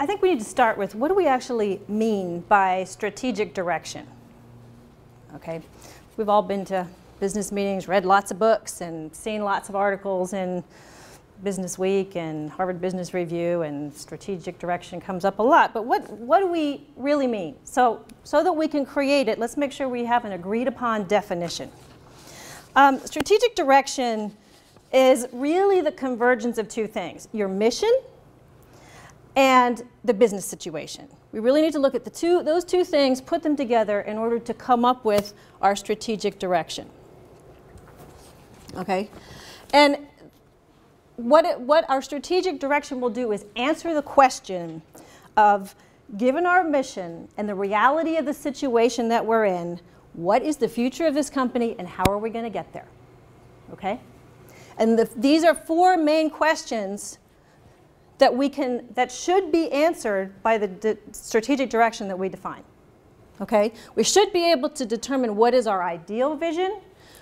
I think we need to start with, what do we actually mean by strategic direction? Okay, we've all been to business meetings, read lots of books, and seen lots of articles in Business Week and Harvard Business Review, and strategic direction comes up a lot. But what do we really mean? So that we can create it, let's make sure we have an agreed upon definition. Strategic direction is really the convergence of two things: your mission and the business situation. We really need to look at those two things, put them together in order to come up with our strategic direction. Okay? And what our strategic direction will do is answer the question of, given our mission and the reality of the situation that we're in, what is the future of this company and how are we going to get there? Okay? And these are four main questions that should be answered by the strategic direction that we define. Okay? We should be able to determine what is our ideal vision.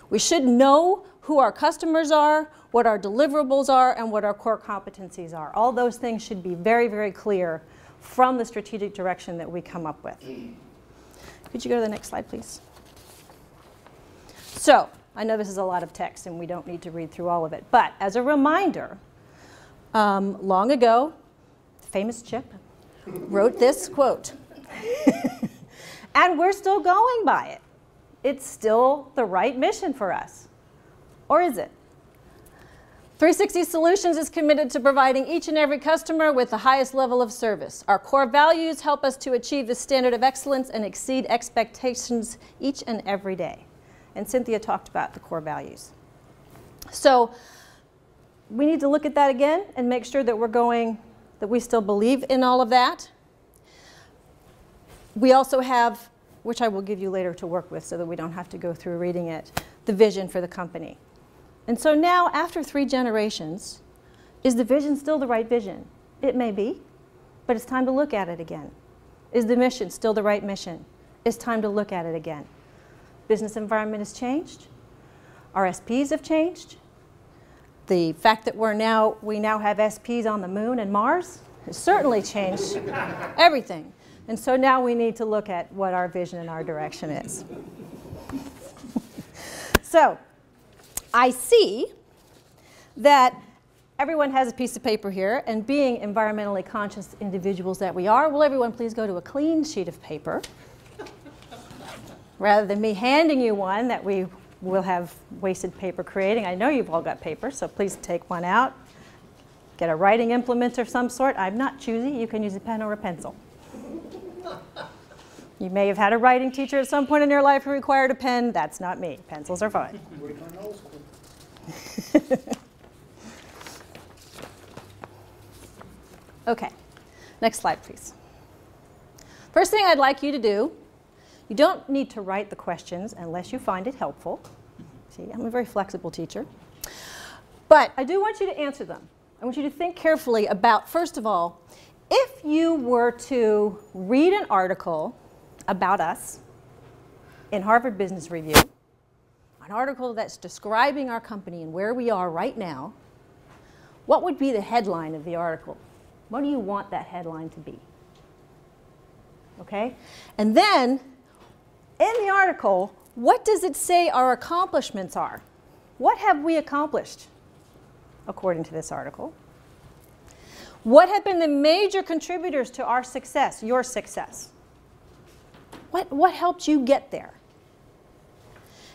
We should know who our customers are, what our deliverables are, and what our core competencies are. All those things should be very, very clear from the strategic direction that we come up with. Could you go to the next slide, please? So, I know this is a lot of text and we don't need to read through all of it, but as a reminder, long ago, the famous Chip wrote this quote. And we're still going by it. It's still the right mission for us. Or is it? 360 Solutions is committed to providing each and every customer with the highest level of service. Our core values help us to achieve the standard of excellence and exceed expectations each and every day. And Cynthia talked about the core values. So we need to look at that again and make sure that that we still believe in all of that. We also have, which I will give you later to work with so that we don't have to go through reading it, the vision for the company. And so now, after 3 generations, is the vision still the right vision? It may be, but it's time to look at it again. Is the mission still the right mission? It's time to look at it again. Business environment has changed. Our SPs have changed. The fact that we now have SPs on the moon and Mars has certainly changed everything. And so now we need to look at what our vision and our direction is. So I see that everyone has a piece of paper here, and being environmentally conscious individuals that we are, will everyone please go to a clean sheet of paper rather than me handing you one that we will have wasted paper creating. I know you've all got paper, so please take one out. Get a writing implement of some sort. I'm not choosy. You can use a pen or a pencil. You may have had a writing teacher at some point in your life who required a pen. That's not me. Pencils are fine. Okay, next slide, please. First thing I'd like you to do, you don't need to write the questions unless you find it helpful. See, I'm a very flexible teacher. But I do want you to answer them. I want you to think carefully about, first of all, if you were to read an article about us in Harvard Business Review, an article that's describing our company and where we are right now, what would be the headline of the article? What do you want that headline to be? Okay? And then, in the article, what does it say our accomplishments are? What have we accomplished, according to this article? What have been the major contributors to our success, your success? What helped you get there?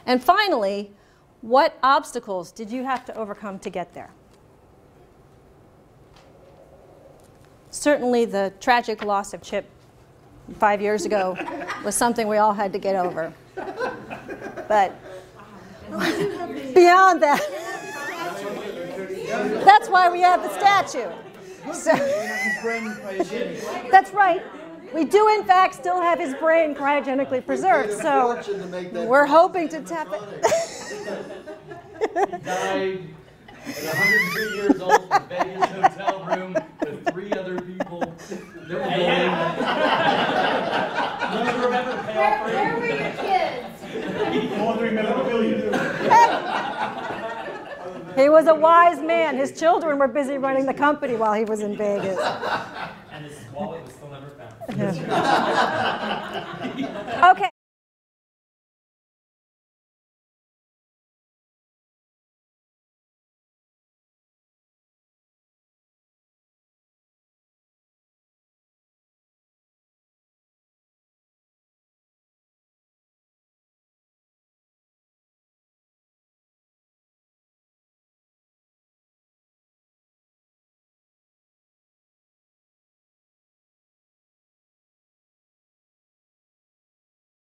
And finally, what obstacles did you have to overcome to get there? Certainly the tragic loss of Chip 5 years ago was something we all had to get over. But beyond that, that's why we have the statue. So, that's right. We do, in fact, still have his brain cryogenically preserved, so we're hoping to tap it. He died at 103 years old in a Vegas hotel room with 3 other people. Where were your kids? All 3 memorabilia. He was a wise man. His children were busy running the company while he was in Vegas. And And his wallet was still never found. Okay.